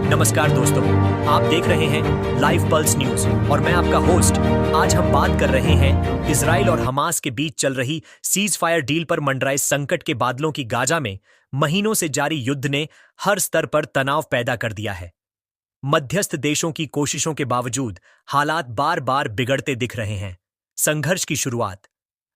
नमस्कार दोस्तों, आप देख रहे हैं लाइव पल्स न्यूज और मैं आपका होस्ट। आज हम बात कर रहे हैं इजराइल और हमास के बीच चल रही सीज फायर डील पर मंडराए संकट के बादलों की गाजा में महीनों से जारी युद्ध ने हर स्तर पर तनाव पैदा कर दिया है। मध्यस्थ देशों की कोशिशों के बावजूद हालात बार बार बिगड़ते दिख रहे हैं। संघर्ष की शुरुआत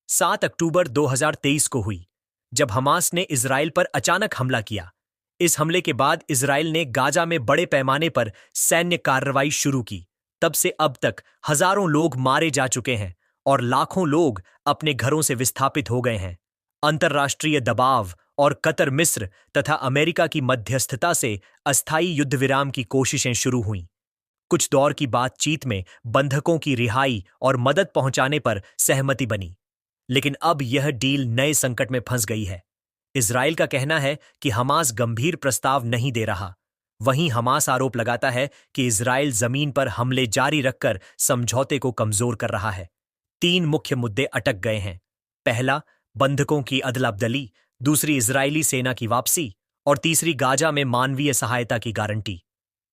7 अक्टूबर 2023 को हुई, जब हमास ने इजराइल पर अचानक हमला किया। इस हमले के बाद इजराइल ने गाजा में बड़े पैमाने पर सैन्य कार्रवाई शुरू की। तब से अब तक हजारों लोग मारे जा चुके हैं और लाखों लोग अपने घरों से विस्थापित हो गए हैं। अंतर्राष्ट्रीय दबाव और कतर, मिस्र तथा अमेरिका की मध्यस्थता से अस्थायी युद्ध विराम की कोशिशें शुरू हुईं। कुछ दौर की बातचीत में बंधकों की रिहाई और मदद पहुंचाने पर सहमति बनी, लेकिन अब यह डील नए संकट में फंस गई है। इजराइल का कहना है कि हमास गंभीर प्रस्ताव नहीं दे रहा। वहीं हमास आरोप लगाता है कि इजराइल जमीन पर हमले जारी रखकर समझौते को कमजोर कर रहा है। 3 मुख्य मुद्दे अटक गए हैं। पहला, बंधकों की अदला-बदली, दूसरी इजरायली सेना की वापसी और तीसरी गाजा में मानवीय सहायता की गारंटी।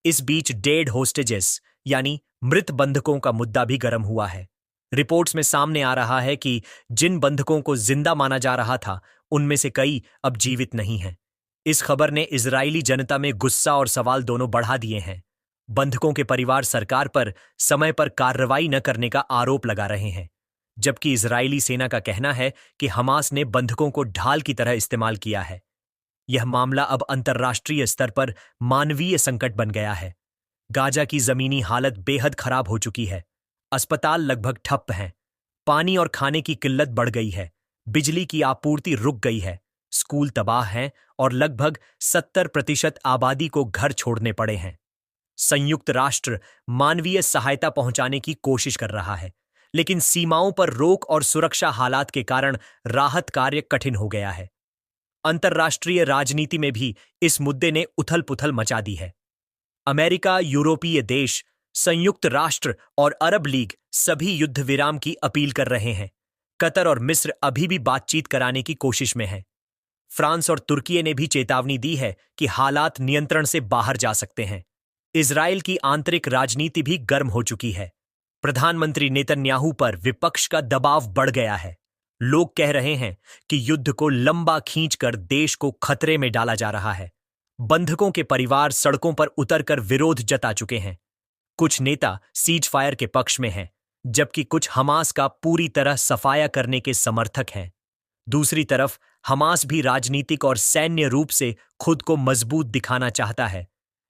इस बीच डेड होस्टेजेस यानी मृत बंधकों का मुद्दा भी गर्म हुआ है। रिपोर्ट्स में सामने आ रहा है कि जिन बंधकों को जिंदा माना जा रहा था, उनमें से कई अब जीवित नहीं हैं। इस खबर ने इजरायली जनता में गुस्सा और सवाल दोनों बढ़ा दिए हैं। बंधकों के परिवार सरकार पर समय पर कार्रवाई न करने का आरोप लगा रहे हैं, जबकि इजरायली सेना का कहना है कि हमास ने बंधकों को ढाल की तरह इस्तेमाल किया है। यह मामला अब अंतर्राष्ट्रीय स्तर पर मानवीय संकट बन गया है। गाजा की जमीनी हालत बेहद खराब हो चुकी है। अस्पताल लगभग ठप हैं। पानी और खाने की किल्लत बढ़ गई है। बिजली की आपूर्ति रुक गई है। स्कूल तबाह हैं और लगभग 70% आबादी को घर छोड़ने पड़े हैं। संयुक्त राष्ट्र मानवीय सहायता पहुंचाने की कोशिश कर रहा है, लेकिन सीमाओं पर रोक और सुरक्षा हालात के कारण राहत कार्य कठिन हो गया है। अंतर्राष्ट्रीय राजनीति में भी इस मुद्दे ने उथल-पुथल मचा दी है। अमेरिका, यूरोपीय देश, संयुक्त राष्ट्र और अरब लीग सभी युद्ध विराम की अपील कर रहे हैं। कतर और मिस्र अभी भी बातचीत कराने की कोशिश में हैं। फ्रांस और तुर्की ने भी चेतावनी दी है कि हालात नियंत्रण से बाहर जा सकते हैं। इजराइल की आंतरिक राजनीति भी गर्म हो चुकी है। प्रधानमंत्री नेतन्याहू पर विपक्ष का दबाव बढ़ गया है। लोग कह रहे हैं कि युद्ध को लंबा खींचकर देश को खतरे में डाला जा रहा है। बंधकों के परिवार सड़कों पर उतरकर विरोध जता चुके हैं। कुछ नेता सीज फायर के पक्ष में हैं, जबकि कुछ हमास का पूरी तरह सफाया करने के समर्थक हैं। दूसरी तरफ हमास भी राजनीतिक और सैन्य रूप से खुद को मजबूत दिखाना चाहता है,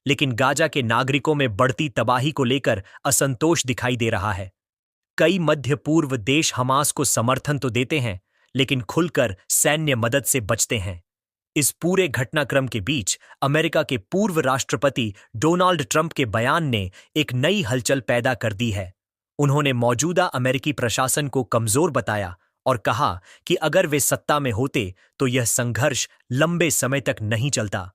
लेकिन गाजा के नागरिकों में बढ़ती तबाही को लेकर असंतोष दिखाई दे रहा है। कई मध्य पूर्व देश हमास को समर्थन तो देते हैं, लेकिन खुलकर सैन्य मदद से बचते हैं। इस पूरे घटनाक्रम के बीच अमेरिका के पूर्व राष्ट्रपति डोनाल्ड ट्रंप के बयान ने एक नई हलचल पैदा कर दी है। उन्होंने मौजूदा अमेरिकी प्रशासन को कमजोर बताया और कहा कि अगर वे सत्ता में होते तो यह संघर्ष लंबे समय तक नहीं चलता।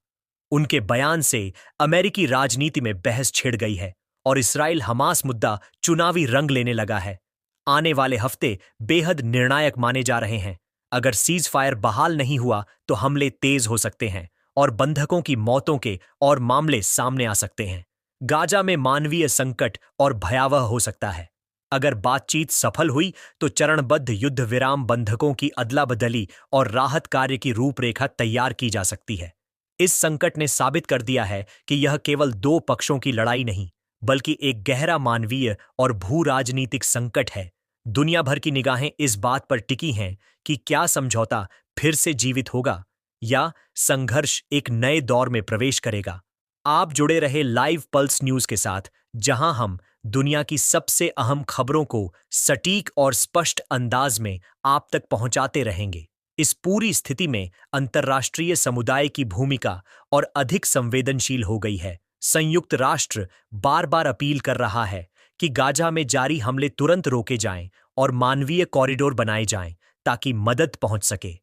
उनके बयान से अमेरिकी राजनीति में बहस छिड़ गई है और इस्राइल हमास मुद्दा चुनावी रंग लेने लगा है। आने वाले हफ्ते बेहद निर्णायक माने जा रहे हैं। अगर सीज फायर बहाल नहीं हुआ तो हमले तेज हो सकते हैं और बंधकों की मौतों के और मामले सामने आ सकते हैं। गाजा में मानवीय संकट और भयावह हो सकता है। अगर बातचीत सफल हुई तो चरणबद्ध युद्ध विराम, बंधकों की अदला-बदली और राहत कार्य की रूपरेखा तैयार की जा सकती है। इस संकट ने साबित कर दिया है कि यह केवल 2 पक्षों की लड़ाई नहीं, बल्कि एक गहरा मानवीय और भू-राजनीतिक संकट है। दुनिया भर की निगाहें इस बात पर टिकी हैं कि क्या समझौता फिर से जीवित होगा या संघर्ष एक नए दौर में प्रवेश करेगा। आप जुड़े रहे लाइव पल्स न्यूज के साथ, जहां हम दुनिया की सबसे अहम खबरों को सटीक और स्पष्ट अंदाज में आप तक पहुंचाते रहेंगे। इस पूरी स्थिति में अंतर्राष्ट्रीय समुदाय की भूमिका और अधिक संवेदनशील हो गई है। संयुक्त राष्ट्र बार-बार अपील कर रहा है कि गाजा में जारी हमले तुरंत रोके जाएं और मानवीय कॉरिडोर बनाए जाएं ताकि मदद पहुंच सके।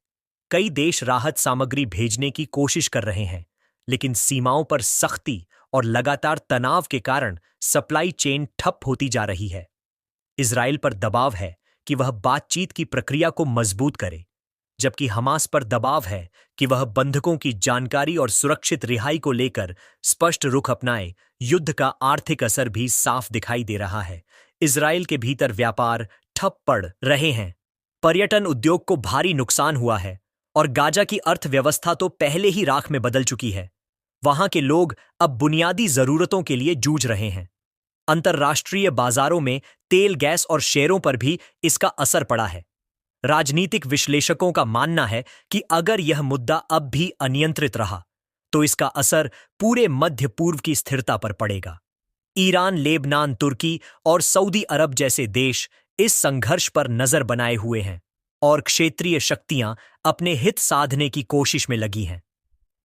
कई देश राहत सामग्री भेजने की कोशिश कर रहे हैं, लेकिन सीमाओं पर सख्ती और लगातार तनाव के कारण सप्लाई चेन ठप होती जा रही है। इजराइल पर दबाव है कि वह बातचीत की प्रक्रिया को मजबूत करे। जबकि हमास पर दबाव है कि वह बंधकों की जानकारी और सुरक्षित रिहाई को लेकर स्पष्ट रुख अपनाए। युद्ध का आर्थिक असर भी साफ दिखाई दे रहा है। इजराइल के भीतर व्यापार ठप पड़ रहे हैं, पर्यटन उद्योग को भारी नुकसान हुआ है और गाजा की अर्थव्यवस्था तो पहले ही राख में बदल चुकी है। वहां के लोग अब बुनियादी जरूरतों के लिए जूझ रहे हैं। अंतर्राष्ट्रीय बाजारों में तेल, गैस और शेयरों पर भी इसका असर पड़ा है। राजनीतिक विश्लेषकों का मानना है कि अगर यह मुद्दा अब भी अनियंत्रित रहा तो इसका असर पूरे मध्य पूर्व की स्थिरता पर पड़ेगा। ईरान, लेबनान, तुर्की और सऊदी अरब जैसे देश इस संघर्ष पर नजर बनाए हुए हैं और क्षेत्रीय शक्तियां अपने हित साधने की कोशिश में लगी हैं।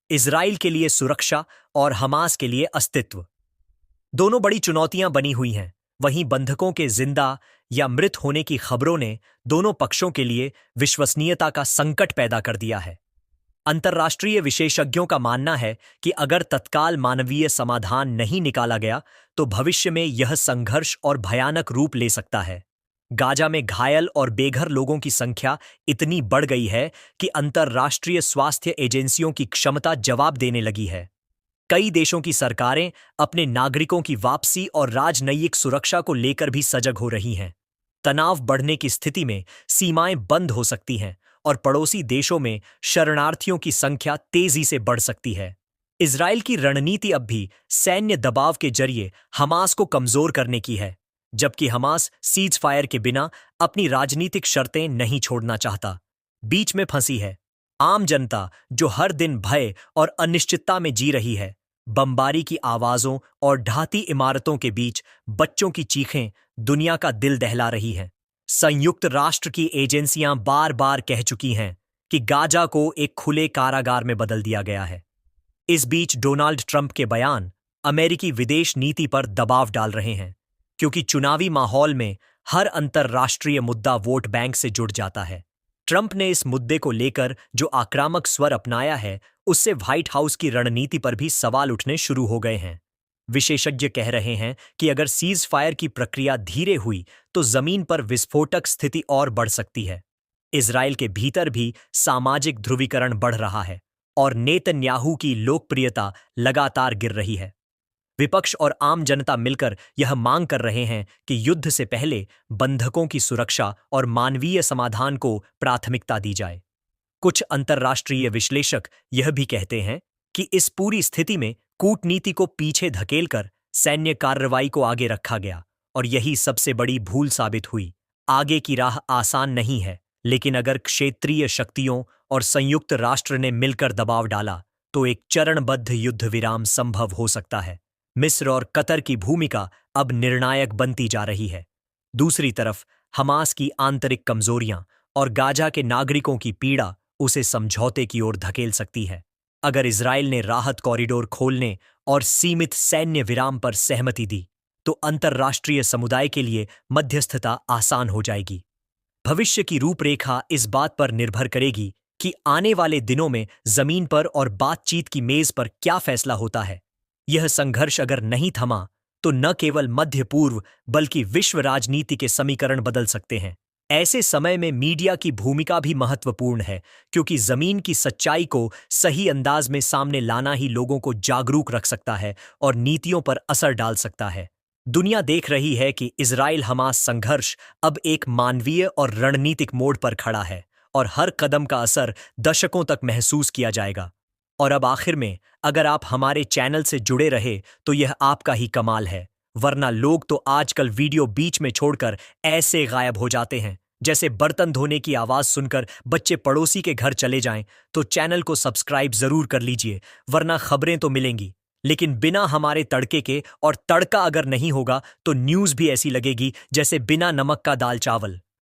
इजराइल के लिए सुरक्षा और हमास के लिए अस्तित्व दोनों बड़ी चुनौतियां बनी हुई हैं। वहीं बंधकों के जिंदा या मृत होने की खबरों ने दोनों पक्षों के लिए विश्वसनीयता का संकट पैदा कर दिया है। अंतर्राष्ट्रीय विशेषज्ञों का मानना है कि अगर तत्काल मानवीय समाधान नहीं निकाला गया तो भविष्य में यह संघर्ष और भयानक रूप ले सकता है। गाजा में घायल और बेघर लोगों की संख्या इतनी बढ़ गई है कि अंतर्राष्ट्रीय स्वास्थ्य एजेंसियों की क्षमता जवाब देने लगी है। कई देशों की सरकारें अपने नागरिकों की वापसी और राजनयिक सुरक्षा को लेकर भी सजग हो रही हैं। तनाव बढ़ने की स्थिति में सीमाएं बंद हो सकती हैं और पड़ोसी देशों में शरणार्थियों की संख्या तेजी से बढ़ सकती है। इजराइल की रणनीति अब भी सैन्य दबाव के जरिए हमास को कमजोर करने की है, जबकि हमास सीज फायर के बिना अपनी राजनीतिक शर्तें नहीं छोड़ना चाहता। बीच में फंसी है आम जनता, जो हर दिन भय और अनिश्चितता में जी रही है। बमबारी की आवाजों और ढाती इमारतों के बीच बच्चों की चीखें दुनिया का दिल दहला रही हैं। संयुक्त राष्ट्र की एजेंसियां बार बार कह चुकी हैं कि गाजा को एक खुले कारागार में बदल दिया गया है। इस बीच डोनाल्ड ट्रंप के बयान अमेरिकी विदेश नीति पर दबाव डाल रहे हैं, क्योंकि चुनावी माहौल में हर अंतर्राष्ट्रीय मुद्दा वोट बैंक से जुड़ जाता है। ट्रंप ने इस मुद्दे को लेकर जो आक्रामक स्वर अपनाया है, उससे व्हाइट हाउस की रणनीति पर भी सवाल उठने शुरू हो गए हैं। विशेषज्ञ कह रहे हैं कि अगर सीज फायर की प्रक्रिया धीरे हुई तो जमीन पर विस्फोटक स्थिति और बढ़ सकती है। इजराइल के भीतर भी सामाजिक ध्रुवीकरण बढ़ रहा है और नेतन्याहू की लोकप्रियता लगातार गिर रही है। विपक्ष और आम जनता मिलकर यह मांग कर रहे हैं कि युद्ध से पहले बंधकों की सुरक्षा और मानवीय समाधान को प्राथमिकता दी जाए। कुछ अंतर्राष्ट्रीय विश्लेषक यह भी कहते हैं कि इस पूरी स्थिति में कूटनीति को पीछे धकेलकर सैन्य कार्रवाई को आगे रखा गया और यही सबसे बड़ी भूल साबित हुई। आगे की राह आसान नहीं है, लेकिन अगर क्षेत्रीय शक्तियों और संयुक्त राष्ट्र ने मिलकर दबाव डाला तो एक चरणबद्ध युद्ध विराम संभव हो सकता है। मिस्र और कतर की भूमिका अब निर्णायक बनती जा रही है। दूसरी तरफ हमास की आंतरिक कमजोरियां और गाजा के नागरिकों की पीड़ा उसे समझौते की ओर धकेल सकती है। अगर इजराइल ने राहत कॉरिडोर खोलने और सीमित सैन्य विराम पर सहमति दी तो अंतर्राष्ट्रीय समुदाय के लिए मध्यस्थता आसान हो जाएगी। भविष्य की रूपरेखा इस बात पर निर्भर करेगी कि आने वाले दिनों में जमीन पर और बातचीत की मेज पर क्या फैसला होता है। यह संघर्ष अगर नहीं थमा तो न केवल मध्य पूर्व बल्कि विश्व राजनीति के समीकरण बदल सकते हैं। ऐसे समय में मीडिया की भूमिका भी महत्वपूर्ण है, क्योंकि जमीन की सच्चाई को सही अंदाज में सामने लाना ही लोगों को जागरूक रख सकता है और नीतियों पर असर डाल सकता है। दुनिया देख रही है कि इजराइल हमास संघर्ष अब एक मानवीय और रणनीतिक मोड़ पर खड़ा है और हर कदम का असर दशकों तक महसूस किया जाएगा। और अब आखिर में, अगर आप हमारे चैनल से जुड़े रहे तो यह आपका ही कमाल है, वरना लोग तो आजकल वीडियो बीच में छोड़कर ऐसे गायब हो जाते हैं जैसे बर्तन धोने की आवाज सुनकर बच्चे पड़ोसी के घर चले जाएं। तो चैनल को सब्सक्राइब जरूर कर लीजिए, वरना खबरें तो मिलेंगी लेकिन बिना हमारे तड़के के, और तड़का अगर नहीं होगा तो न्यूज भी ऐसी लगेगी जैसे बिना नमक का दाल चावल।